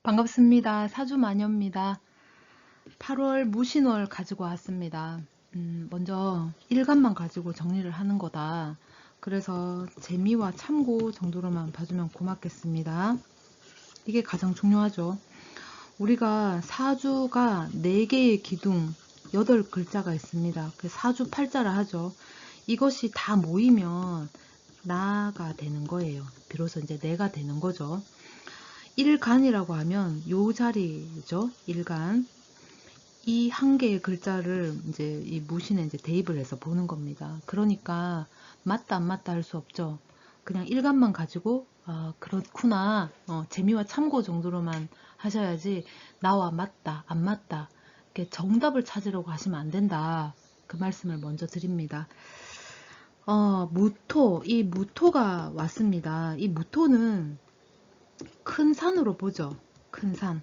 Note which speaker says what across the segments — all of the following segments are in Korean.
Speaker 1: 반갑습니다. 사주마녀입니다. 8월 무신월 가지고 왔습니다. 먼저 일간만 가지고 정리를 하는 거다. 그래서 재미와 참고 정도로만 봐주면 고맙겠습니다. 이게 가장 중요하죠. 우리가 사주가 4개의 기둥, 8글자가 있습니다. 그 사주 팔자라 하죠. 이것이 다 모이면 나가 되는 거예요. 비로소 이제 내가 되는 거죠. 일간이라고 하면 요 자리죠. 일간. 이 한 개의 글자를 이제 이 무신에 이제 대입을 해서 보는 겁니다. 그러니까 맞다 안 맞다 할 수 없죠. 그냥 일간만 가지고 아 그렇구나 재미와 참고 정도로만 하셔야지 나와 맞다 안 맞다 이렇게 정답을 찾으려고 하시면 안 된다. 그 말씀을 먼저 드립니다. 무토, 이 무토가 왔습니다. 이 무토는 큰 산으로 보죠. 큰 산.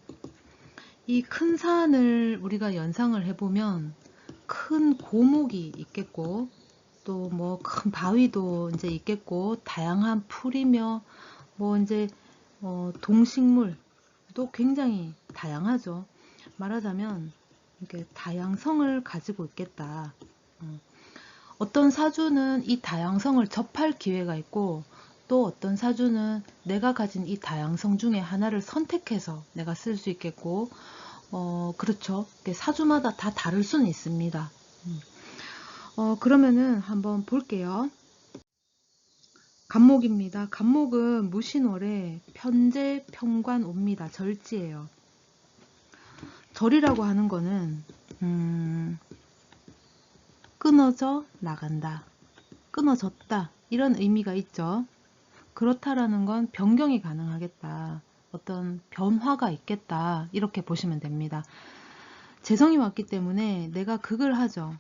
Speaker 1: 이 큰 산을 우리가 연상을 해보면 큰 고목이 있겠고 또 뭐 큰 바위도 이제 있겠고 다양한 풀이며 뭐 이제 동식물도 굉장히 다양하죠. 말하자면 이렇게 다양성을 가지고 있겠다. 어떤 사주는 이 다양성을 접할 기회가 있고 또 어떤 사주는 내가 가진 이 다양성 중에 하나를 선택해서 내가 쓸 수 있겠고 그렇죠. 사주마다 다 다를 수는 있습니다. 그러면은 한번 볼게요. 간목입니다. 간목은 무신월에 편재, 편관 옵니다. 절지예요. 절이라고 하는 거는 끊어져 나간다. 끊어졌다. 이런 의미가 있죠. 그렇다라는 건 변경이 가능하겠다. 어떤 변화가 있겠다. 이렇게 보시면 됩니다. 재성이 왔기 때문에 내가 그걸 하죠.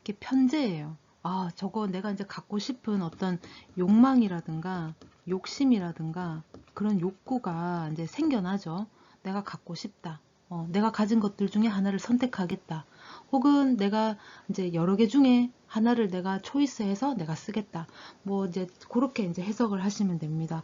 Speaker 1: 이게 편재예요. 아, 저거 내가 이제 갖고 싶은 어떤 욕망이라든가 욕심이라든가 그런 욕구가 이제 생겨나죠. 내가 갖고 싶다. 내가 가진 것들 중에 하나를 선택하겠다. 혹은 내가 이제 여러 개 중에 하나를 내가 초이스해서 내가 쓰겠다. 뭐 이제 그렇게 이제 해석을 하시면 됩니다.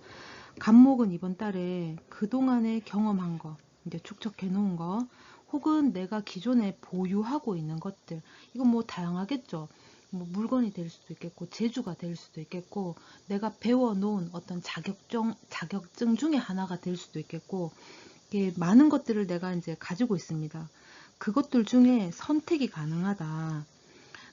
Speaker 1: 간목은 이번 달에 그동안에 경험한 거, 이제 축적해 놓은 거, 혹은 내가 기존에 보유하고 있는 것들, 이건 뭐 다양하겠죠. 뭐 물건이 될 수도 있겠고, 재주가 될 수도 있겠고, 내가 배워놓은 어떤 자격증 중에 하나가 될 수도 있겠고, 이게 많은 것들을 내가 이제 가지고 있습니다. 그것들 중에 선택이 가능하다.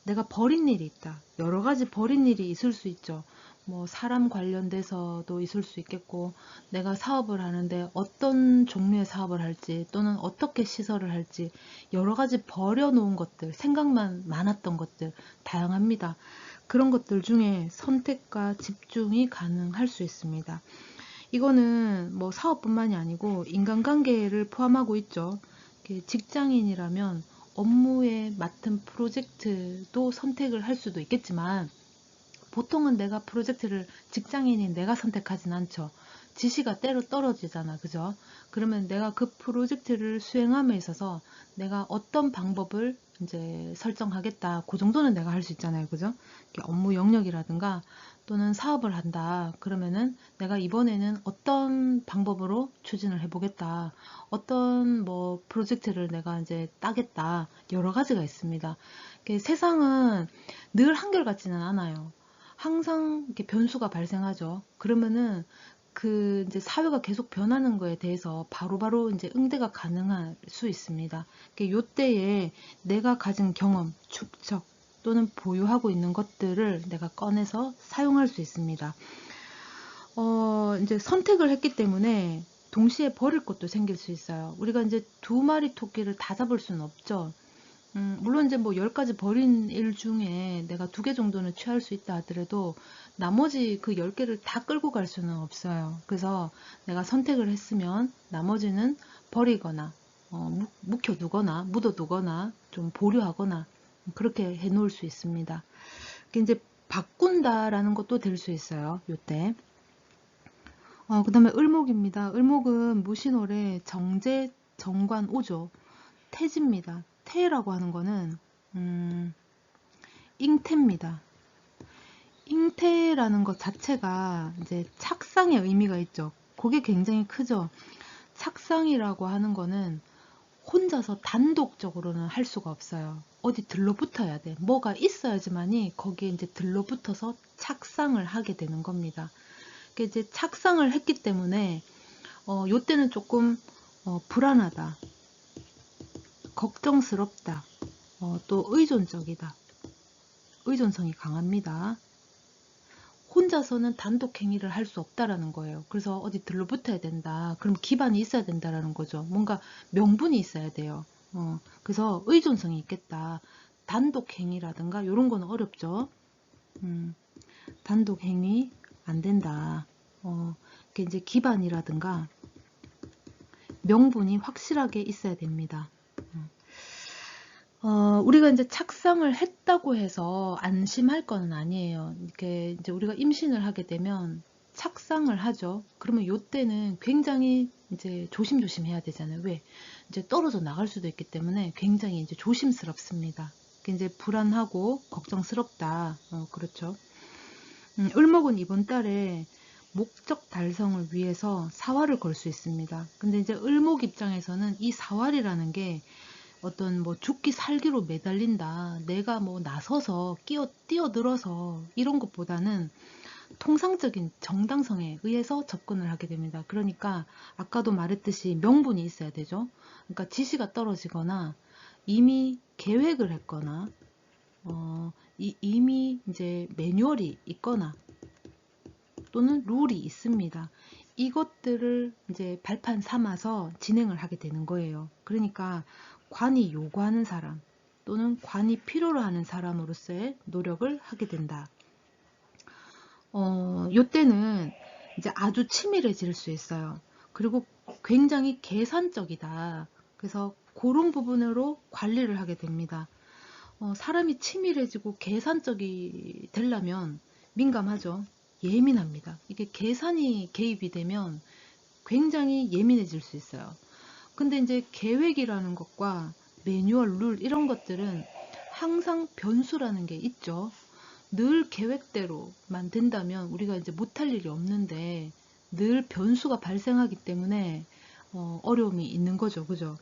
Speaker 1: 내가 버린 일이 있다. 여러 가지 버린 일이 있을 수 있죠. 뭐 사람 관련돼서도 있을 수 있겠고 내가 사업을 하는데 어떤 종류의 사업을 할지 또는 어떻게 시설을 할지 여러 가지 버려놓은 것들, 생각만 많았던 것들 다양합니다. 그런 것들 중에 선택과 집중이 가능할 수 있습니다. 이거는 뭐 사업뿐만이 아니고 인간관계를 포함하고 있죠. 직장인이라면 업무에 맡은 프로젝트도 선택을 할 수도 있겠지만 보통은 내가 프로젝트를 직장인인 내가 선택하진 않죠. 지시가 때로 떨어지잖아. 그죠? 그러면 내가 그 프로젝트를 수행함에 있어서 내가 어떤 방법을 이제 설정하겠다. 그 정도는 내가 할 수 있잖아요. 그죠? 업무 영역이라든가 또는 사업을 한다. 그러면은 내가 이번에는 어떤 방법으로 추진을 해보겠다. 어떤 뭐 프로젝트를 내가 이제 따겠다. 여러 가지가 있습니다. 세상은 늘 한결같지는 않아요. 항상 이렇게 변수가 발생하죠. 그러면은 그 이제 사회가 계속 변하는 거에 대해서 바로바로 이제 응대가 가능할 수 있습니다. 요때에 내가 가진 경험, 축적 또는 보유하고 있는 것들을 내가 꺼내서 사용할 수 있습니다. 이제 선택을 했기 때문에 동시에 버릴 것도 생길 수 있어요. 우리가 이제 2마리 토끼를 다 잡을 수는 없죠. 물론 이제 뭐 10가지 버린 일 중에 내가 2개 정도는 취할 수 있다 하더라도 나머지 그 10개를 다 끌고 갈 수는 없어요. 그래서 내가 선택을 했으면 나머지는 버리거나 묵혀두거나 묻어두거나 좀 보류하거나 그렇게 해 놓을 수 있습니다. 이제 바꾼다라는 것도 될 수 있어요. 요때. 그 다음에 을목입니다. 을목은 무신월에 정제, 정관, 오죠. 태지입니다. 태라고 하는 거는 잉태입니다. 잉태라는 것 자체가 이제 착상의 의미가 있죠. 그게 굉장히 크죠. 착상이라고 하는 거는 혼자서 단독적으로는 할 수가 없어요. 어디 들러붙어야 돼. 뭐가 있어야지만이 거기에 이제 들러붙어서 착상을 하게 되는 겁니다. 이제 착상을 했기 때문에 요때는 조금 불안하다, 걱정스럽다, 또 의존적이다. 의존성이 강합니다. 혼자서는 단독 행위를 할 수 없다라는 거예요. 그래서 어디 들러붙어야 된다. 그럼 기반이 있어야 된다라는 거죠. 뭔가 명분이 있어야 돼요. 그래서 의존성이 있겠다. 단독 행위라든가 이런 건 어렵죠. 단독 행위 안 된다. 그게 이제 기반이라든가 명분이 확실하게 있어야 됩니다. 우리가 이제 착상을 했다고 해서 안심할 건 아니에요. 이렇게 이제 우리가 임신을 하게 되면 착상을 하죠. 그러면 요때는 굉장히 이제 조심조심 해야 되잖아요. 왜? 이제 떨어져 나갈 수도 있기 때문에 굉장히 이제 조심스럽습니다. 이제 불안하고 걱정스럽다. 그렇죠. 을목은 이번 달에 목적 달성을 위해서 사활을 걸 수 있습니다. 근데 이제 을목 입장에서는 이 사활이라는 게 어떤 뭐 죽기 살기로 매달린다, 내가 뭐 나서서 뛰어들어서 이런 것보다는 통상적인 정당성에 의해서 접근을 하게 됩니다. 그러니까 아까도 말했듯이 명분이 있어야 되죠. 그러니까 지시가 떨어지거나 이미 계획을 했거나 이미 이제 매뉴얼이 있거나 또는 룰이 있습니다. 이것들을 이제 발판 삼아서 진행을 하게 되는 거예요. 그러니까 관이 요구하는 사람 또는 관이 필요로 하는 사람으로서의 노력을 하게 된다. 요때는 이제 아주 치밀해질 수 있어요. 그리고 굉장히 계산적이다. 그래서 그런 부분으로 관리를 하게 됩니다. 사람이 치밀해지고 계산적이 되려면 민감하죠. 예민합니다. 이게 계산이 개입이 되면 굉장히 예민해질 수 있어요. 근데 이제 계획이라는 것과 매뉴얼, 룰 이런 것들은 항상 변수라는 게 있죠. 늘 계획대로만 된다면 우리가 이제 못할 일이 없는데 늘 변수가 발생하기 때문에 어려움이 있는 거죠. 그죠?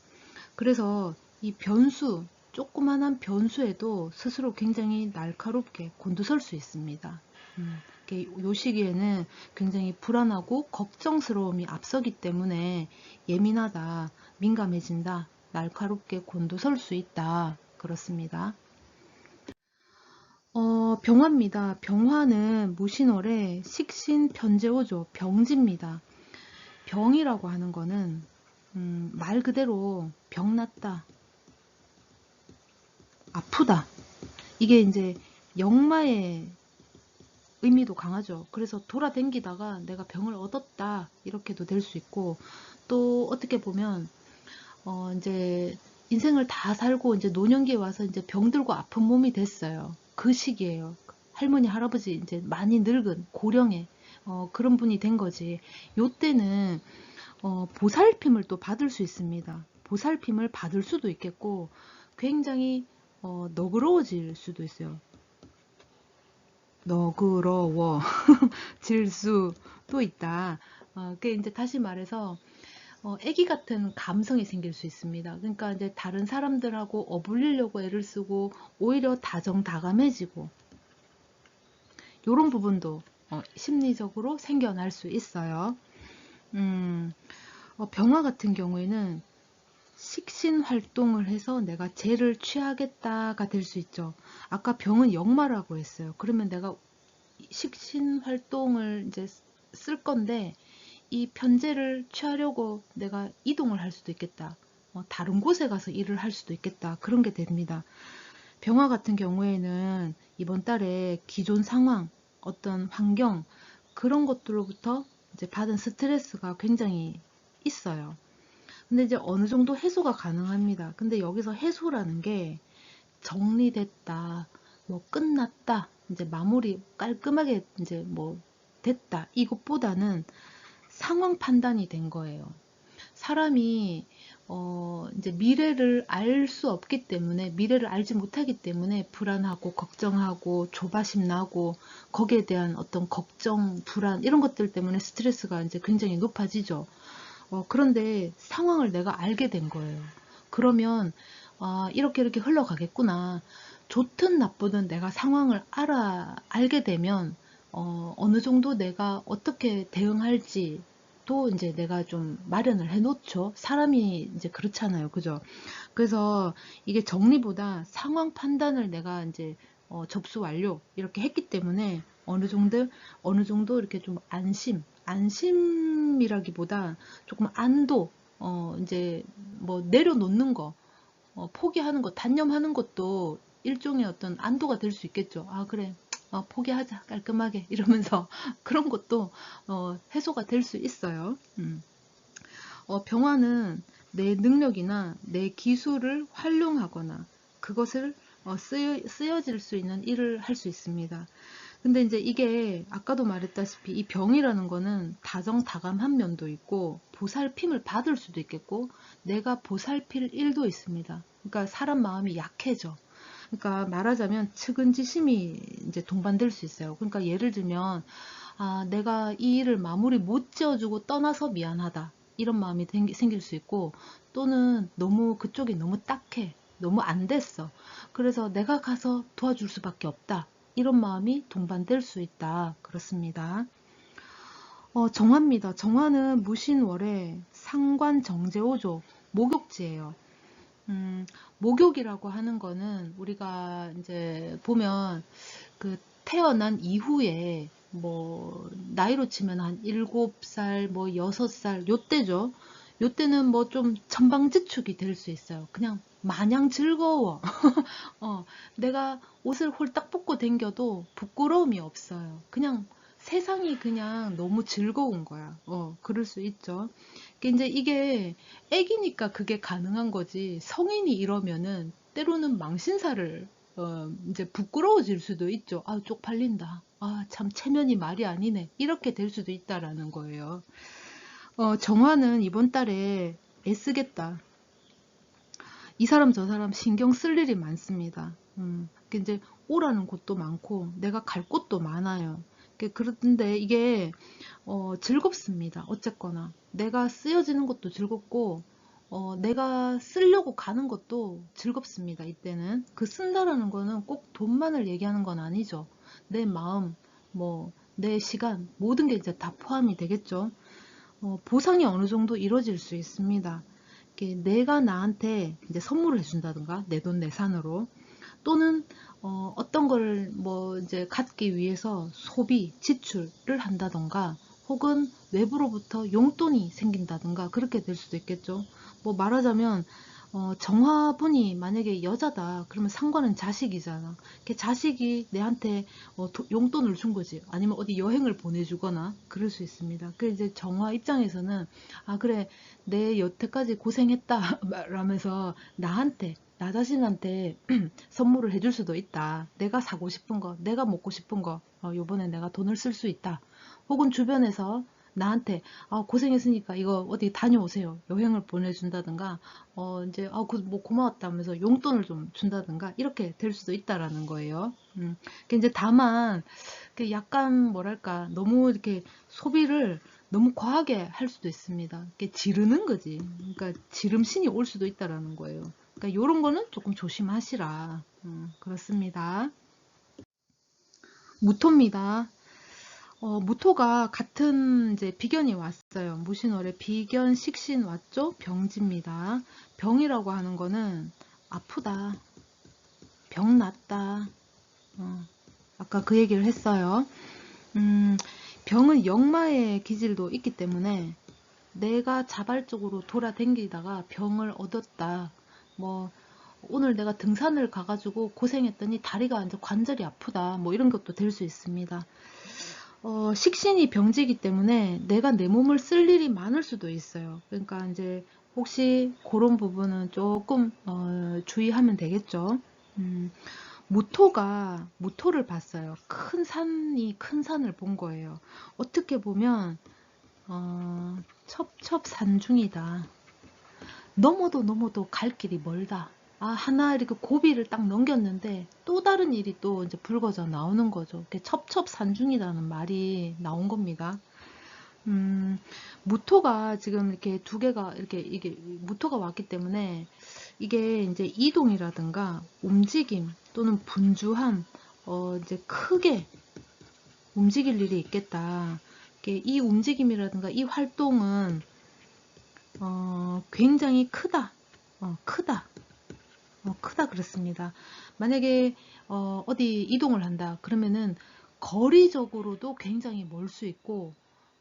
Speaker 1: 그래서 이 변수, 조그만한 변수에도 스스로 굉장히 날카롭게 곤두설 수 있습니다. 요 시기에는 굉장히 불안하고 걱정스러움이 앞서기 때문에 예민하다, 민감해진다, 날카롭게 곤두설 수 있다. 그렇습니다. 병화입니다. 병화는 무신월에 식신 편제오죠. 병지입니다. 병이라고 하는 거는 말 그대로 병났다, 아프다. 이게 이제 역마의 의미도 강하죠. 그래서 돌아댕기다가 내가 병을 얻었다 이렇게도 될 수 있고, 또 어떻게 보면 이제 인생을 다 살고 이제 노년기에 와서 이제 병들고 아픈 몸이 됐어요. 그 시기예요. 할머니 할아버지 이제 많이 늙은 고령의 그런 분이 된 거지. 요때는 보살핌을 또 받을 수 있습니다. 보살핌을 받을 수도 있겠고 굉장히 너그러워질 수도 있어요. 너그러워질 수도 있다. 그 이제 다시 말해서 애기 같은 감성이 생길 수 있습니다. 그러니까 이제 다른 사람들하고 어울리려고 애를 쓰고 오히려 다정다감해지고 이런 부분도 심리적으로 생겨날 수 있어요. 병화 같은 경우에는 식신 활동을 해서 내가 죄를 취하겠다가 될 수 있죠. 아까 병은 역마라고 했어요. 그러면 내가 식신 활동을 이제 쓸 건데 이 편제를 취하려고 내가 이동을 할 수도 있겠다. 다른 곳에 가서 일을 할 수도 있겠다. 그런 게 됩니다. 병화 같은 경우에는 이번 달에 기존 상황, 어떤 환경, 그런 것들로부터 이제 받은 스트레스가 굉장히 있어요. 근데 이제 어느 정도 해소가 가능합니다. 근데 여기서 해소라는 게 정리됐다, 뭐 끝났다, 이제 마무리 깔끔하게 이제 뭐 됐다, 이것보다는 상황 판단이 된 거예요. 사람이 이제 미래를 알 수 없기 때문에, 미래를 알지 못하기 때문에 불안하고 걱정하고 조바심 나고 거기에 대한 어떤 걱정, 불안 이런 것들 때문에 스트레스가 이제 굉장히 높아지죠. 그런데 상황을 내가 알게 된 거예요. 그러면 이렇게 이렇게 흘러가겠구나. 좋든 나쁘든 내가 상황을 알게 되면 어느 정도 내가 어떻게 대응할지 또 이제 내가 좀 마련을 해 놓죠. 사람이 이제 그렇잖아요. 그죠? 그래서 이게 정리보다 상황 판단을 내가 이제 접수 완료 이렇게 했기 때문에 어느 정도 이렇게 좀 안심이라기보다 조금 안도, 이제 뭐 내려놓는 거, 포기하는 것, 단념하는 것도 일종의 어떤 안도가 될 수 있겠죠. 아, 그래. 포기하자. 깔끔하게. 이러면서 그런 것도 해소가 될 수 있어요. 병화는 내 능력이나 내 기술을 활용하거나 그것을 쓰여질 수 있는 일을 할 수 있습니다. 근데 이제 이게 아까도 말했다시피 이 병이라는 거는 다정다감한 면도 있고 보살핌을 받을 수도 있겠고 내가 보살필 일도 있습니다. 그러니까 사람 마음이 약해져. 그러니까 말하자면 측은지심이 이제 동반될 수 있어요. 그러니까 예를 들면 내가 이 일을 마무리 못 지어주고 떠나서 미안하다. 이런 마음이 생길 수 있고 또는 그쪽이 너무 딱해. 너무 안 됐어. 그래서 내가 가서 도와줄 수밖에 없다. 이런 마음이 동반될 수 있다. 그렇습니다. 정화입니다. 정화는 무신월의 상관정제오조 목욕지예요. 음, 목욕이라고 하는 거는 우리가 이제 보면 그 태어난 이후에 뭐 나이로 치면 한 7살, 뭐 6살 요때죠. 요때는 뭐 좀 천방지축이 될 수 있어요. 그냥 마냥 즐거워. 내가 옷을 홀딱 벗고 댕겨도 부끄러움이 없어요. 그냥 세상이 그냥 너무 즐거운 거야. 그럴 수 있죠. 이제 이게 애기니까 그게 가능한 거지. 성인이 이러면은 때로는 망신사를 이제 부끄러워질 수도 있죠. 쪽팔린다. 참 체면이 말이 아니네. 이렇게 될 수도 있다라는 거예요. 정화는 이번 달에 애쓰겠다. 이 사람 저 사람 신경 쓸 일이 많습니다. 이제 오라는 곳도 많고 내가 갈 곳도 많아요. 그런데 이게 즐겁습니다. 어쨌거나 내가 쓰여지는 것도 즐겁고 내가 쓰려고 가는 것도 즐겁습니다. 이때는 그 쓴다라는 거는 꼭 돈만을 얘기하는 건 아니죠. 내 마음, 뭐 내 시간 모든 게 이제 다 포함이 되겠죠. 보상이 어느 정도 이루어질 수 있습니다. 내가 나한테 이제 선물을 해준다든가 내돈내산으로 또는 어떤 걸 뭐 이제 갖기 위해서 소비, 지출을 한다던가 혹은 외부로부터 용돈이 생긴다든가 그렇게 될 수도 있겠죠. 뭐 말하자면 정화분이 만약에 여자다 그러면 상관은 자식이잖아. 자식이 내한테 용돈을 준 거지. 아니면 어디 여행을 보내주거나 그럴 수 있습니다. 그 이제 정화 입장에서는 그래 내 여태까지 고생했다 라면서 나 자신한테 선물을 해줄 수도 있다. 내가 사고 싶은 거, 내가 먹고 싶은 거, 요번에 내가 돈을 쓸 수 있다. 혹은 주변에서 나한테 고생했으니까 이거 어디 다녀오세요. 여행을 보내준다든가, 이제 뭐 고마웠다 하면서 용돈을 좀 준다든가 이렇게 될 수도 있다라는 거예요. 이제 다만 약간 뭐랄까 너무 이렇게 소비를 너무 과하게 할 수도 있습니다. 지르는 거지. 그러니까 지름신이 올 수도 있다라는 거예요. 그러니까 이런 거는 조금 조심하시라. 그렇습니다. 무토입니다. 무토가 같은 이제 비견이 왔어요. 무신월에 비견, 식신 왔죠? 병지입니다. 병이라고 하는 거는 아프다, 병 났다. 아까 그 얘기를 했어요. 병은 역마의 기질도 있기 때문에 내가 자발적으로 돌아다니다가 병을 얻었다. 뭐 오늘 내가 등산을 가가지고 고생했더니 다리가 이제 관절이 아프다. 뭐 이런 것도 될 수 있습니다. 식신이 병지이기 때문에 내가 내 몸을 쓸 일이 많을 수도 있어요. 그러니까 이제 혹시 그런 부분은 조금 주의하면 되겠죠. 음, 무토를 봤어요. 큰 산을 본 거예요. 어떻게 보면 첩첩산중이다. 넘어도 갈 길이 멀다. 하나 이렇게 고비를 딱 넘겼는데 또 다른 일이 또 이제 불거져 나오는 거죠. 첩첩산중이라는 말이 나온 겁니다. 음, 무토가 지금 이렇게 두 개가 이렇게 이게 무토가 왔기 때문에 이게 이제 이동이라든가 움직임 또는 분주함, 이제 크게 움직일 일이 있겠다. 이게 이 움직임이라든가 이 활동은 굉장히 크다. 크다. 크다 그랬습니다. 만약에 어디 이동을 한다 그러면은 거리적으로도 굉장히 멀 수 있고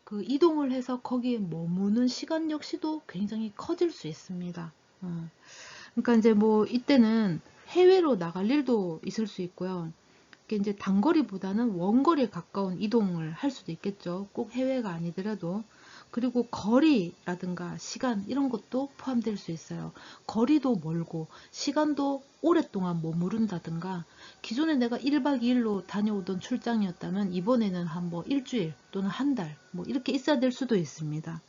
Speaker 1: 그 이동을 해서 거기에 머무는 시간 역시도 굉장히 커질 수 있습니다. 그러니까 이제 뭐 이때는 해외로 나갈 일도 있을 수 있고요. 이게 이제 단거리보다는 원거리에 가까운 이동을 할 수도 있겠죠. 꼭 해외가 아니더라도. 그리고 거리라든가 시간 이런 것도 포함될 수 있어요. 거리도 멀고 시간도 오랫동안 머무른다든가 기존에 내가 1박 2일로 다녀오던 출장이었다면 이번에는 한 뭐 일주일 또는 한 달 뭐 이렇게 있어야 될 수도 있습니다.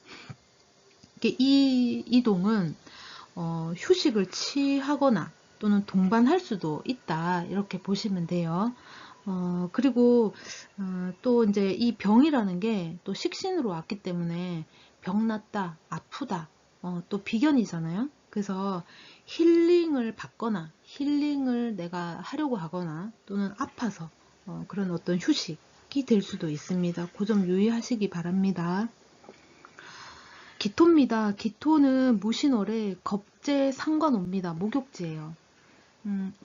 Speaker 1: 이 이동은 휴식을 취하거나 또는 동반할 수도 있다 이렇게 보시면 돼요. 그리고 또 이제 이 병이라는 게 또 식신으로 왔기 때문에 병 났다, 아프다, 또 비견이잖아요. 그래서 힐링을 받거나 힐링을 내가 하려고 하거나 또는 아파서 그런 어떤 휴식이 될 수도 있습니다. 그 점 유의하시기 바랍니다. 기토입니다. 기토는 무신월에 겁재 상관옵니다. 목욕지예요.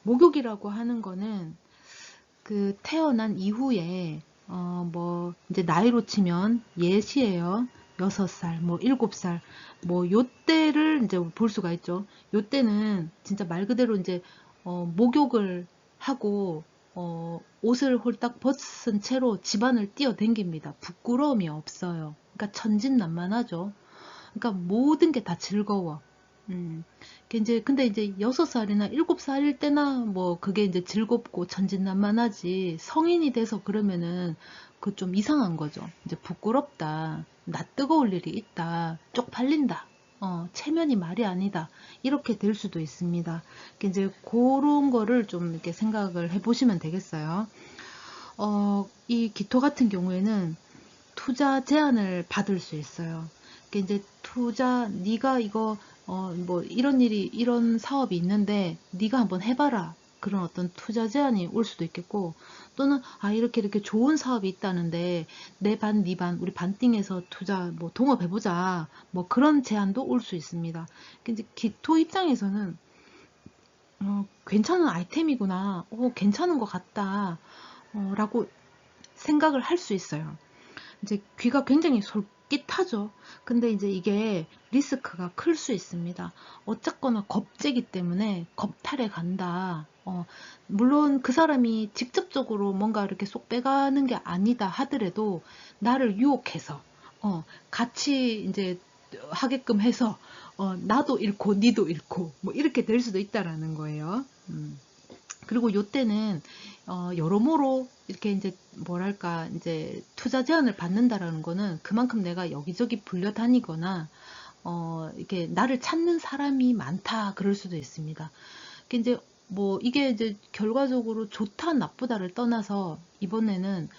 Speaker 1: 목욕이라고 하는 거는 그 태어난 이후에 뭐 이제 나이로 치면 예시예요. 6살, 뭐 7살, 뭐 요때를 이제 볼 수가 있죠. 요때는 진짜 말 그대로 이제 목욕을 하고 옷을 홀딱 벗은 채로 집안을 뛰어댕깁니다. 부끄러움이 없어요. 그러니까 천진난만하죠. 그러니까 모든 게 다 즐거워. 이제 근데 이제 6살이나 7살일 때나 뭐 그게 이제 즐겁고 천진난만하지 성인이 돼서 그러면은 그 좀 이상한 거죠. 이제 부끄럽다. 나 뜨거울 일이 있다. 쪽팔린다. 체면이 말이 아니다. 이렇게 될 수도 있습니다. 이제 그런 거를 좀 이렇게 생각을 해보시면 되겠어요. 이 기토 같은 경우에는 투자 제안을 받을 수 있어요. 이제 투자 네가 이거 뭐 이런 일이 이런 사업이 있는데 네가 한번 해봐라 그런 어떤 투자 제안이 올 수도 있겠고 또는 이렇게 이렇게 좋은 사업이 있다는데 내 반 네 반 우리 반띵해서 투자 뭐 동업해보자 뭐 그런 제안도 올 수 있습니다. 이제 기토 입장에서는 괜찮은 아이템이구나 괜찮은 것 같다 라고 생각을 할 수 있어요. 이제 귀가 굉장히 솔깃하죠. 근데 이제 이게 리스크가 클 수 있습니다. 어쨌거나 겁재기 때문에 겁탈에 간다. 물론 그 사람이 직접적으로 뭔가 이렇게 쏙 빼가는 게 아니다 하더라도 나를 유혹해서 같이 이제 하게끔 해서 나도 잃고 니도 잃고 뭐 이렇게 될 수도 있다라는 거예요. 그리고 요때는 여러모로 이렇게 이제 뭐랄까 이제 투자 제안을 받는다라는 거는 그만큼 내가 여기저기 불려다니거나 이렇게 나를 찾는 사람이 많다 그럴 수도 있습니다. 이제 뭐 이게 이제 결과적으로 좋다 나쁘다를 떠나서 이번에는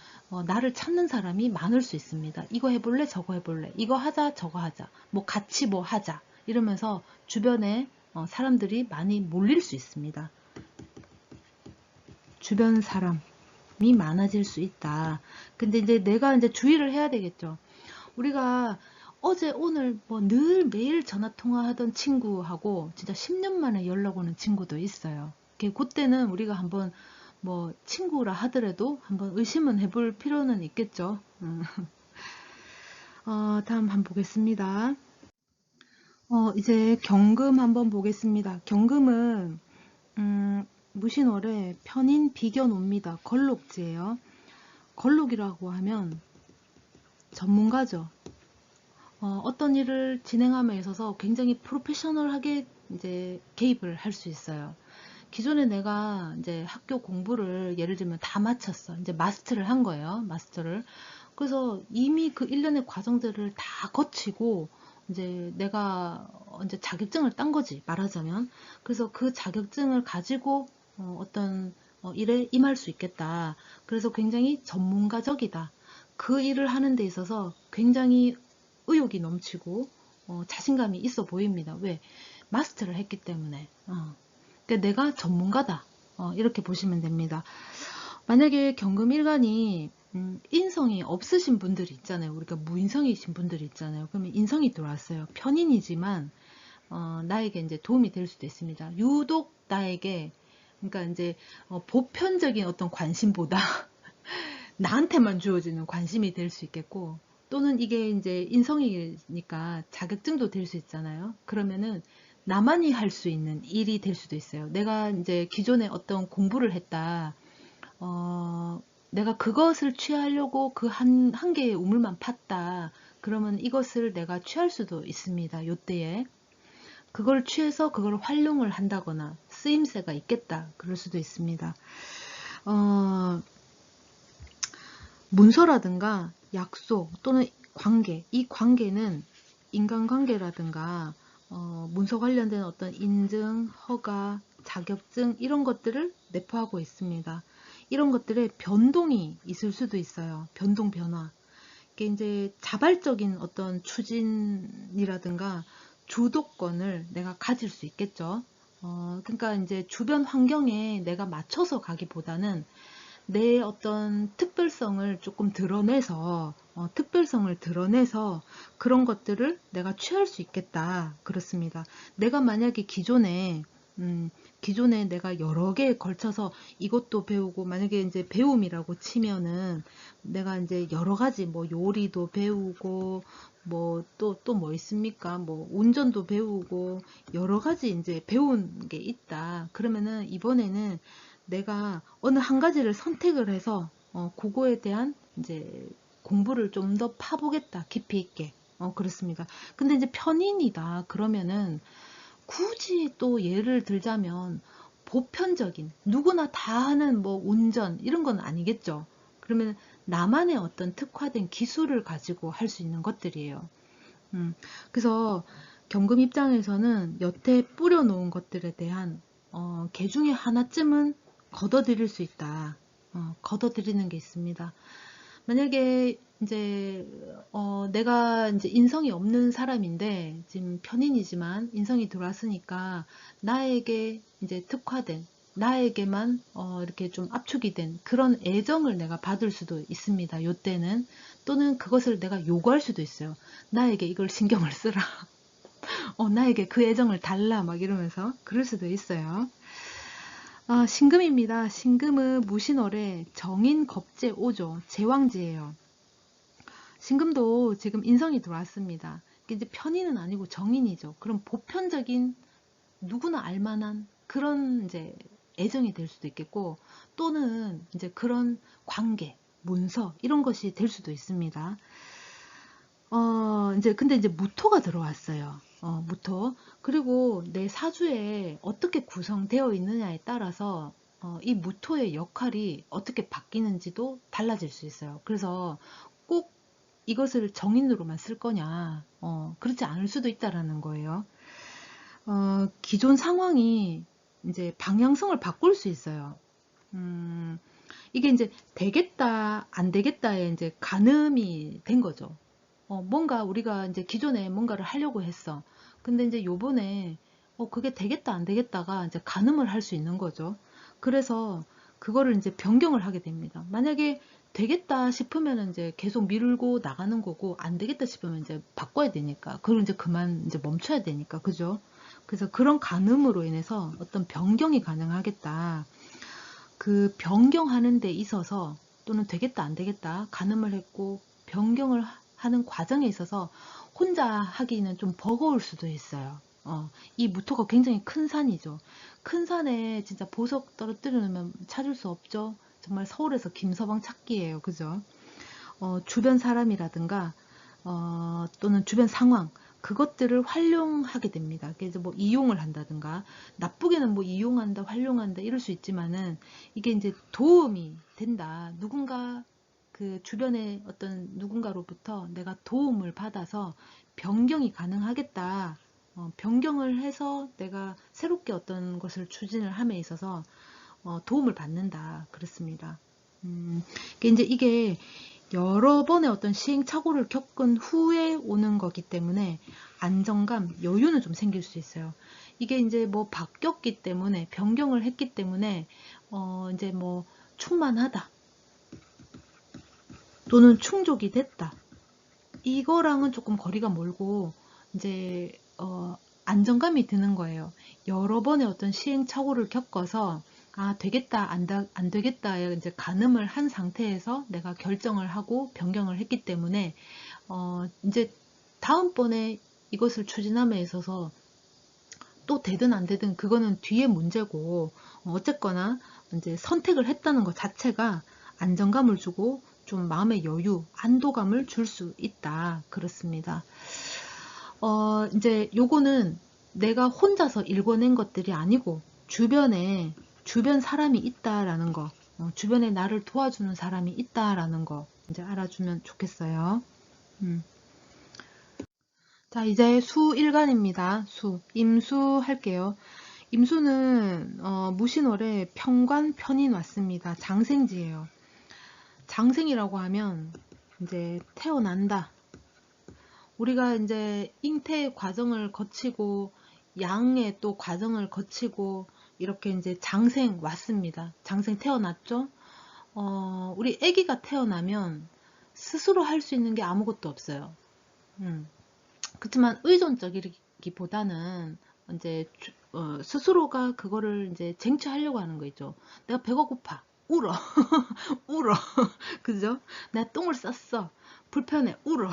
Speaker 1: 나를 찾는 사람이 많을 수 있습니다. 이거 해볼래 저거 해볼래 이거 하자 저거 하자 뭐 같이 뭐 하자 이러면서 주변에 사람들이 많이 몰릴 수 있습니다. 주변 사람이 많아질 수 있다. 근데 이제 내가 이제 주의를 해야 되겠죠. 우리가 어제 오늘 뭐 늘 매일 전화 통화하던 친구하고 진짜 10년 만에 연락 오는 친구도 있어요. 그때는 우리가 한번 뭐 친구라 하더라도 한번 의심은 해볼 필요는 있겠죠. 다음 한번 보겠습니다. 이제 경금 한번 보겠습니다. 경금은 무신월에 편인 비견옵니다. 걸록지예요. 걸록이라고 하면 전문가죠. 어떤 일을 진행함에 있어서 굉장히 프로페셔널하게 이제 개입을 할 수 있어요. 기존에 내가 이제 학교 공부를 예를 들면 다 마쳤어. 이제 마스터를 한 거예요. 마스터를. 그래서 이미 그 일련의 과정들을 다 거치고 이제 내가 이제 자격증을 딴 거지 말하자면. 그래서 그 자격증을 가지고 어떤 일에 임할 수 있겠다. 그래서 굉장히 전문가적이다. 그 일을 하는 데 있어서 굉장히 의욕이 넘치고 자신감이 있어 보입니다. 왜? 마스터를 했기 때문에. 그러니까 내가 전문가다. 이렇게 보시면 됩니다. 만약에 경금일간이 인성이 없으신 분들이 있잖아요. 우리가 무인성이신 분들이 있잖아요. 그러면 인성이 들어왔어요. 편인이지만 나에게 이제 도움이 될 수도 있습니다. 유독 나에게 그러니까 이제 보편적인 어떤 관심보다 나한테만 주어지는 관심이 될 수 있겠고, 또는 이게 이제 인성이니까 자격증도 될 수 있잖아요. 그러면은 나만이 할 수 있는 일이 될 수도 있어요. 내가 이제 기존에 어떤 공부를 했다. 내가 그것을 취하려고 그 한 개의 우물만 팠다. 그러면 이것을 내가 취할 수도 있습니다. 요때에. 그걸 취해서 그걸 활용을 한다거나 쓰임새가 있겠다. 그럴 수도 있습니다. 문서라든가 약속 또는 관계, 이 관계는 인간관계라든가 문서 관련된 어떤 인증, 허가, 자격증 이런 것들을 내포하고 있습니다. 이런 것들의 변동이 있을 수도 있어요. 변동, 변화. 이게 이제 자발적인 어떤 추진이라든가 주도권을 내가 가질 수 있겠죠. 그러니까 이제 주변 환경에 내가 맞춰서 가기보다는 내 어떤 특별성을 조금 드러내서 특별성을 드러내서 그런 것들을 내가 취할 수 있겠다. 그렇습니다. 내가 만약에 기존에 내가 여러 개에 걸쳐서 이것도 배우고, 만약에 이제 배움이라고 치면은 내가 이제 여러 가지 뭐 요리도 배우고 뭐 또 뭐 있습니까? 뭐 운전도 배우고 여러 가지 이제 배운 게 있다. 그러면은 이번에는 내가 어느 한 가지를 선택을 해서 그거에 대한 이제 공부를 좀 더 파보겠다. 깊이 있게. 그렇습니다. 근데 이제 편인이다. 그러면은 굳이 또 예를 들자면 보편적인 누구나 다 하는 뭐 운전 이런 건 아니겠죠. 그러면 나만의 어떤 특화된 기술을 가지고 할 수 있는 것들이에요. 그래서 경금 입장에서는 여태 뿌려놓은 것들에 대한 개 중에 하나쯤은 걷어들일 수 있다. 걷어들이는 게 있습니다. 만약에 이제 내가 이제 인성이 없는 사람인데 지금 편인이지만 인성이 들어왔으니까 나에게 이제 특화된 나에게만 이렇게 좀 압축이 된 그런 애정을 내가 받을 수도 있습니다. 요때는 또는 그것을 내가 요구할 수도 있어요. 나에게 이걸 신경을 쓰라. 나에게 그 애정을 달라 막 이러면서 그럴 수도 있어요. 신금입니다. 신금은 무신월에 정인 겁재 5조 제왕지예요. 신금도 지금 인성이 들어왔습니다. 이제 편인은 아니고 정인이죠. 그럼 보편적인 누구나 알만한 그런 이제 애정이 될 수도 있겠고, 또는 이제 그런 관계, 문서 이런 것이 될 수도 있습니다. 이제 근데 이제 무토가 들어왔어요. 무토. 그리고 내 사주에 어떻게 구성되어 있느냐에 따라서 이 무토의 역할이 어떻게 바뀌는지도 달라질 수 있어요. 그래서 꼭 이것을 정인으로만 쓸 거냐, 그렇지 않을 수도 있다라는 거예요. 기존 상황이 이제 방향성을 바꿀 수 있어요. 이게 이제 되겠다, 안 되겠다에 이제 가늠이 된 거죠. 뭔가 우리가 이제 기존에 뭔가를 하려고 했어. 근데 이제 요번에 그게 되겠다, 안 되겠다가 이제 가늠을 할 수 있는 거죠. 그래서 그거를 이제 변경을 하게 됩니다. 만약에 되겠다 싶으면 이제 계속 밀고 나가는 거고, 안 되겠다 싶으면 이제 바꿔야 되니까. 그걸 이제 그만 이제 멈춰야 되니까. 그죠? 그래서 그런 가늠으로 인해서 어떤 변경이 가능하겠다. 그 변경하는 데 있어서 또는 되겠다 안 되겠다 가늠을 했고 변경을 하는 과정에 있어서 혼자 하기는 좀 버거울 수도 있어요. 이 무토가 굉장히 큰 산이죠. 큰 산에 진짜 보석 떨어뜨려 놓으면 찾을 수 없죠. 정말 서울에서 김서방 찾기예요. 그죠? 주변 사람이라든가 또는 주변 상황 그것들을 활용하게 됩니다. 그래서 뭐 이용을 한다든가 나쁘게는 뭐 이용한다, 활용한다 이럴 수 있지만은 이게 이제 도움이 된다. 누군가 그 주변에 어떤 누군가로부터 내가 도움을 받아서 변경이 가능하겠다. 변경을 해서 내가 새롭게 어떤 것을 추진을 함에 있어서 도움을 받는다. 그렇습니다. 이제 이게 여러 번의 어떤 시행착오를 겪은 후에 오는 거기 때문에 안정감, 여유는 좀 생길 수 있어요. 이게 이제 뭐 바뀌었기 때문에, 변경을 했기 때문에, 이제 뭐 충만하다, 또는 충족이 됐다. 이거랑은 조금 거리가 멀고, 이제, 안정감이 드는 거예요. 여러 번의 어떤 시행착오를 겪어서, 아, 되겠다, 안 되겠다에 이제 가늠을 한 상태에서 내가 결정을 하고 변경을 했기 때문에, 이제 다음번에 이것을 추진함에 있어서 또 되든 안 되든 그거는 뒤의 문제고, 어쨌거나 이제 선택을 했다는 것 자체가 안정감을 주고 좀 마음의 여유, 안도감을 줄 수 있다. 그렇습니다. 이제 요거는 내가 혼자서 읽어낸 것들이 아니고 주변 사람이 있다라는 거, 주변에 나를 도와주는 사람이 있다라는 거 이제 알아주면 좋겠어요. 자, 이제 수일간입니다. 임수 할게요. 임수는 무신월에 평관 편인 왔습니다. 장생지예요. 장생이라고 하면 이제 태어난다. 우리가 이제 잉태 과정을 거치고 양의 또 과정을 거치고 이렇게 이제 장생 왔습니다. 장생 태어났죠? 우리 아기가 태어나면 스스로 할 수 있는 게 아무것도 없어요. 그렇지만 의존적이기보다는 이제 스스로가 그거를 이제 쟁취하려고 하는 거 있죠. 내가 배가 고파. 울어. 울어. 그죠? 나 똥을 쌌어. 불편해. 울어.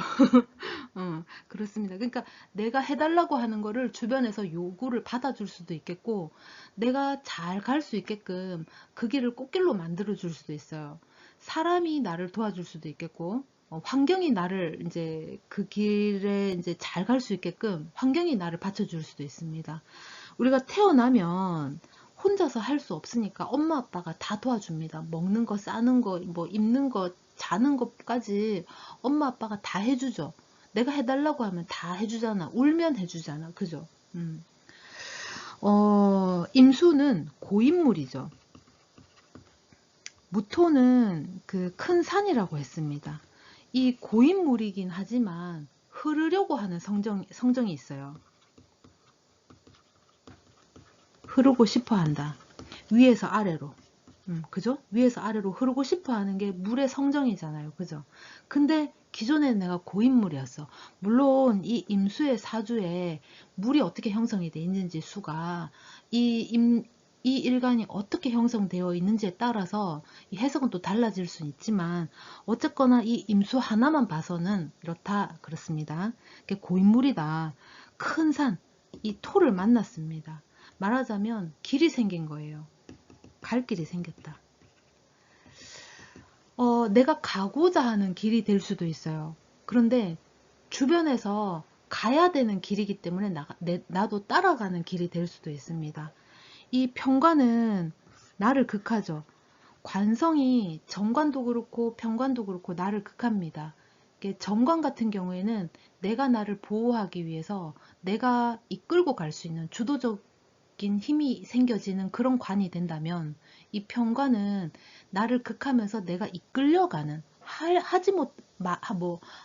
Speaker 1: 그렇습니다. 그러니까 내가 해달라고 하는 거를 주변에서 요구를 받아줄 수도 있겠고, 내가 잘 갈 수 있게끔 그 길을 꽃길로 만들어 줄 수도 있어요. 사람이 나를 도와줄 수도 있겠고, 환경이 나를 이제 그 길에 이제 잘 갈 수 있게끔 환경이 나를 받쳐줄 수도 있습니다. 우리가 태어나면 혼자서 할 수 없으니까 엄마 아빠가 다 도와줍니다. 먹는 거, 싸는 거, 뭐 입는 거, 자는 것까지 엄마 아빠가 다 해주죠. 내가 해달라고 하면 다 해주잖아. 울면 해주잖아. 그죠? 임수는 고인물이죠. 무토는 그 큰 산이라고 했습니다. 이 고인물이긴 하지만 흐르려고 하는 성정이 있어요. 흐르고 싶어 한다. 위에서 아래로. 그죠? 위에서 아래로 흐르고 싶어 하는 게 물의 성정이잖아요. 그죠? 근데 기존에 내가 고인물이었어. 물론 이 임수의 사주에 물이 어떻게 형성이 돼 있는지 수가 이 일간이 어떻게 형성되어 있는지에 따라서 이 해석은 또 달라질 수 있지만 어쨌거나 이 임수 하나만 봐서는 이렇다 그렇습니다. 고인물이다. 큰 산, 이 토를 만났습니다. 말하자면 길이 생긴 거예요. 갈 길이 생겼다. 내가 가고자 하는 길이 될 수도 있어요. 그런데 주변에서 가야 되는 길이기 때문에 나도 따라가는 길이 될 수도 있습니다. 이 평관은 나를 극하죠. 관성이 정관도 그렇고 평관도 그렇고 나를 극합니다. 정관 같은 경우에는 내가 나를 보호하기 위해서 내가 이끌고 갈 수 있는 주도적인 힘이 생겨지는 그런 관이 된다면 이 평관은 나를 극하면서 내가 이끌려가는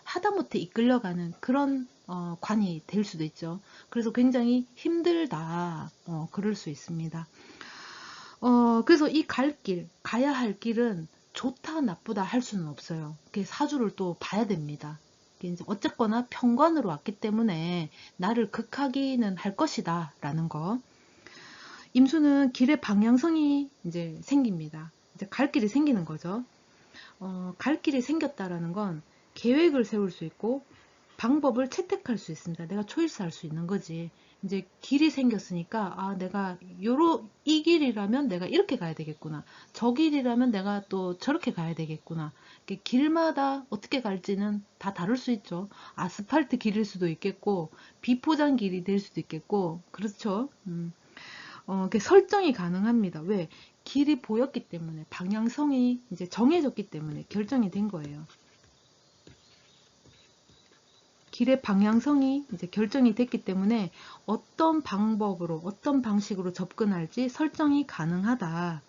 Speaker 1: 하다못해 이끌려가는 그런 관이 될 수도 있죠. 그래서 굉장히 힘들다 그럴 수 있습니다. 그래서 이 가야 할 길은 좋다 나쁘다 할 수는 없어요. 사주를 또 봐야 됩니다. 이제 어쨌거나 평관으로 왔기 때문에 나를 극하기는 할 것이다 라는 거. 임수는 길의 방향성이 이제 생깁니다. 이제 갈 길이 생기는 거죠. 갈 길이 생겼다라는 건 계획을 세울 수 있고 방법을 채택할 수 있습니다. 내가 초이스할 수 있는 거지. 이제 길이 생겼으니까 내가 이 길이라면 내가 이렇게 가야 되겠구나. 저 길이라면 내가 또 저렇게 가야 되겠구나. 길마다 어떻게 갈지는 다 다를 수 있죠. 아스팔트 길일 수도 있겠고 비포장 길이 될 수도 있겠고 그렇죠. 설정이 가능합니다. 왜? 길이 보였기 때문에 방향성이 이제 정해졌기 때문에 결정이 된 거예요. 길의 방향성이 이제 결정이 됐기 때문에 어떤 방법으로 어떤 방식으로 접근할지 설정이 가능하다.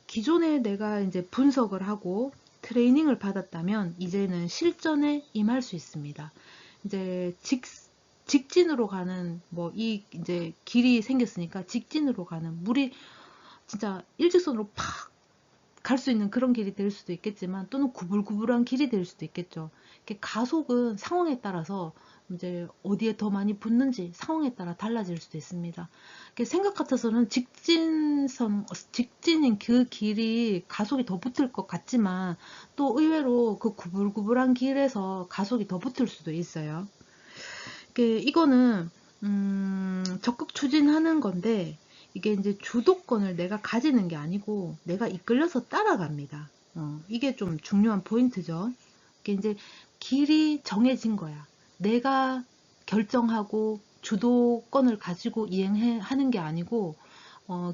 Speaker 1: 기존에 내가 이제 분석을 하고 트레이닝을 받았다면 이제는 실전에 임할 수 있습니다. 이제 직진으로 가는 뭐 이 이제 길이 생겼으니까 직진으로 가는 물이 진짜 일직선으로 팍 갈 수 있는 그런 길이 될 수도 있겠지만 또는 구불구불한 길이 될 수도 있겠죠. 이렇게 가속은 상황에 따라서 이제 어디에 더 많이 붙는지 상황에 따라 달라질 수도 있습니다. 생각 같아서는 직진인 그 길이 가속이 더 붙을 것 같지만 또 의외로 그 구불구불한 길에서 가속이 더 붙을 수도 있어요. 이거는 적극 추진하는 건데 이게 이제 주도권을 내가 가지는 게 아니고 내가 이끌려서 따라갑니다. 이게 좀 중요한 포인트죠. 이게 이제 길이 정해진 거야. 내가 결정하고 주도권을 가지고 이행하는 게 아니고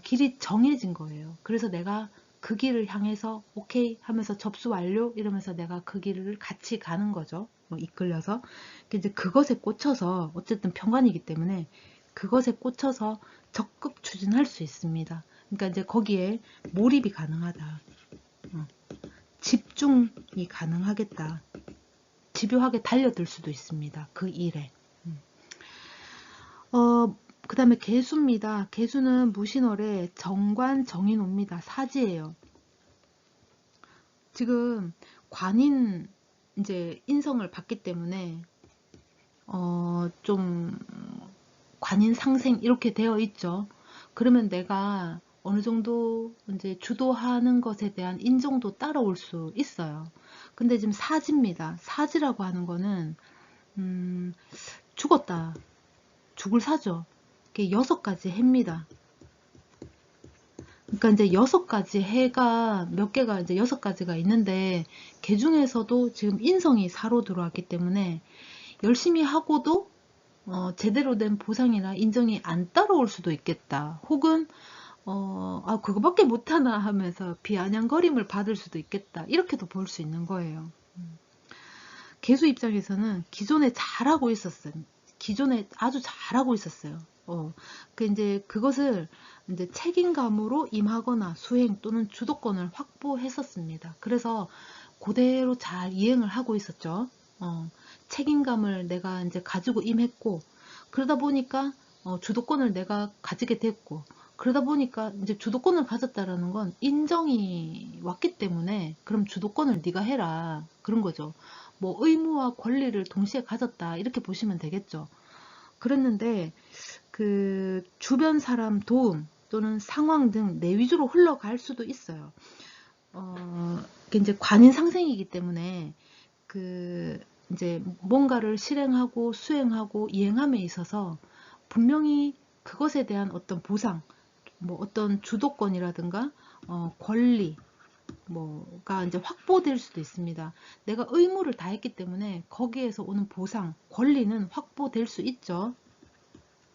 Speaker 1: 길이 정해진 거예요. 그래서 내가 그 길을 향해서 오케이 하면서 접수 완료 이러면서 내가 그 길을 같이 가는 거죠. 이끌려서. 이제 그것에 꽂혀서 어쨌든 평관이기 때문에 그것에 꽂혀서 적극 추진할 수 있습니다. 그러니까 이제 거기에 몰입이 가능하다. 집중이 가능하겠다. 집요하게 달려들 수도 있습니다. 그 일에. 그 다음에 개수입니다. 개수는 무신월에 정관 정인옵니다. 사지예요. 지금 관인 이제 인성을 받기 때문에 좀 관인 상생 이렇게 되어 있죠. 그러면 내가 어느 정도 이제 주도하는 것에 대한 인정도 따라올 수 있어요. 근데 지금 사지입니다. 사지라고 하는 거는 죽었다. 죽을 사죠. 이게 6가지 해입니다. 그러니까 이제 6가지 해가 몇 개가 이제 6가지가 있는데 그 중에서도 지금 인성이 사로 들어왔기 때문에 열심히 하고도 제대로 된 보상이나 인정이 안 따라올 수도 있겠다. 혹은 그거밖에 못하나 하면서 비아냥거림을 받을 수도 있겠다. 이렇게도 볼 수 있는 거예요. 개수 입장에서는 기존에 잘하고 있었어요. 기존에 아주 잘하고 있었어요. 이제 그것을 이제 책임감으로 임하거나 수행 또는 주도권을 확보했었습니다. 그래서 그대로 잘 이행을 하고 있었죠. 책임감을 내가 이제 가지고 임했고, 그러다 보니까 주도권을 내가 가지게 됐고, 그러다 보니까 이제 주도권을 가졌다라는 건 인정이 왔기 때문에 그럼 주도권을 네가 해라 그런 거죠. 뭐 의무와 권리를 동시에 가졌다 이렇게 보시면 되겠죠. 그랬는데 그 주변 사람 도움 또는 상황 등 내 위주로 흘러갈 수도 있어요. 이제 관인 상생이기 때문에 그 이제 뭔가를 실행하고 수행하고 이행함에 있어서 분명히 그것에 대한 어떤 보상, 뭐 어떤 주도권이라든가 권리 뭐가 이제 확보될 수도 있습니다. 내가 의무를 다했기 때문에 거기에서 오는 보상, 권리는 확보될 수 있죠.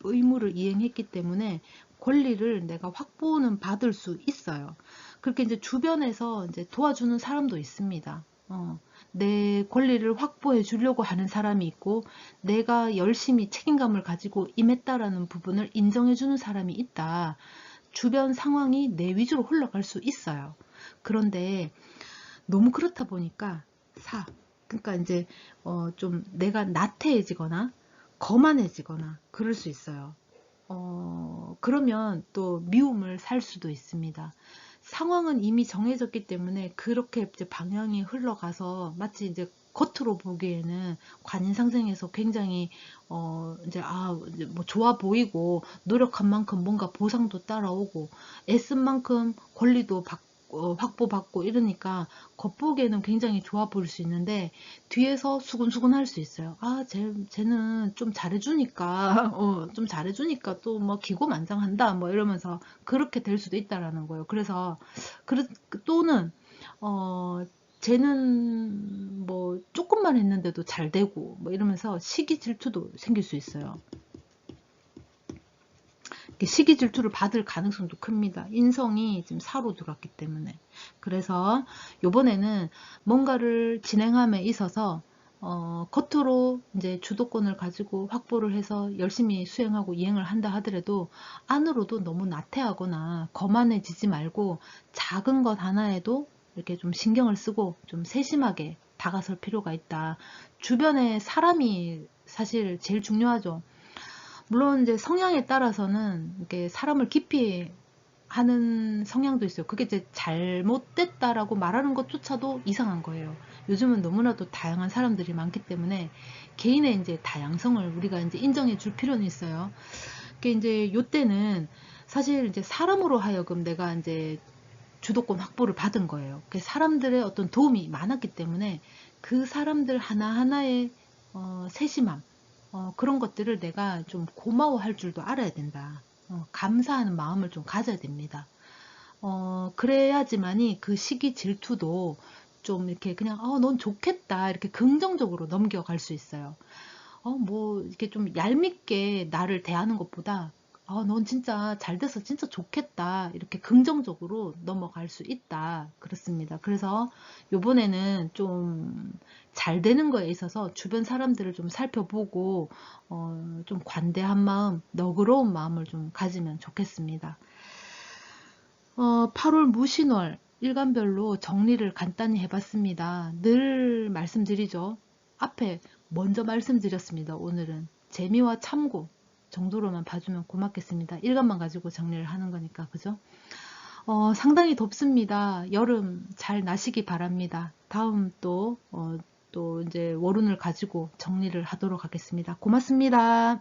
Speaker 1: 의무를 이행했기 때문에 권리를 내가 확보는 받을 수 있어요. 그렇게 이제 주변에서 이제 도와주는 사람도 있습니다. 내 권리를 확보해 주려고 하는 사람이 있고 내가 열심히 책임감을 가지고 임했다라는 부분을 인정해 주는 사람이 있다. 주변 상황이 내 위주로 흘러갈 수 있어요. 그런데 너무 그렇다 보니까 그러니까 이제 좀 내가 나태해지거나 거만해지거나 그럴 수 있어요. 그러면 또 미움을 살 수도 있습니다. 상황은 이미 정해졌기 때문에 그렇게 이제 방향이 흘러가서 마치 이제 겉으로 보기에는 관인상생에서 굉장히 이제 뭐 좋아 보이고 노력한 만큼 뭔가 보상도 따라오고 애쓴 만큼 권리도 확보받고 이러니까 겉보기에는 굉장히 좋아 보일 수 있는데 뒤에서 수근수근 할 수 있어요. 쟤는 좀 잘해주니까 좀 잘해주니까 또 뭐 기고만장한다 뭐 이러면서 그렇게 될 수도 있다라는 거예요. 그래서 또는 쟤는 뭐 조금만 했는데도 잘 되고 뭐 이러면서 시기 질투도 생길 수 있어요. 시기 질투를 받을 가능성도 큽니다. 인성이 지금 사로 들어왔기 때문에. 그래서 요번에는 뭔가를 진행함에 있어서 겉으로 이제 주도권을 가지고 확보를 해서 열심히 수행하고 이행을 한다 하더라도 안으로도 너무 나태하거나 거만해지지 말고 작은 것 하나에도 이렇게 좀 신경을 쓰고 좀 세심하게 다가설 필요가 있다. 주변에 사람이 사실 제일 중요하죠. 물론 이제 성향에 따라서는 이렇게 사람을 깊이 하는 성향도 있어요. 그게 이제 잘못됐다라고 말하는 것조차도 이상한 거예요. 요즘은 너무나도 다양한 사람들이 많기 때문에 개인의 이제 다양성을 우리가 이제 인정해 줄 필요는 있어요. 그게 이제 요때는 사실 이제 사람으로 하여금 내가 이제 주도권 확보를 받은 거예요. 그 사람들의 어떤 도움이 많았기 때문에 그 사람들 하나하나의 세심함, 그런 것들을 내가 좀 고마워할 줄도 알아야 된다. 감사하는 마음을 좀 가져야 됩니다. 그래야지만이 그 시기 질투도 좀 이렇게 그냥, 넌 좋겠다. 이렇게 긍정적으로 넘겨갈 수 있어요. 뭐, 이렇게 좀 얄밉게 나를 대하는 것보다, 넌 진짜 잘 돼서 진짜 좋겠다. 이렇게 긍정적으로 넘어갈 수 있다. 그렇습니다. 그래서 요번에는 좀 잘 되는 거에 있어서 주변 사람들을 좀 살펴보고, 좀 관대한 마음, 너그러운 마음을 좀 가지면 좋겠습니다. 8월 무신월 일간별로 정리를 간단히 해봤습니다. 늘 말씀드리죠. 앞에 먼저 말씀드렸습니다. 오늘은 재미와 참고 정도로만 봐주면 고맙겠습니다. 일간만 가지고 정리를 하는 거니까, 그죠? 상당히 덥습니다. 여름 잘 나시기 바랍니다. 다음 또 이제 월운을 가지고 정리를 하도록 하겠습니다. 고맙습니다.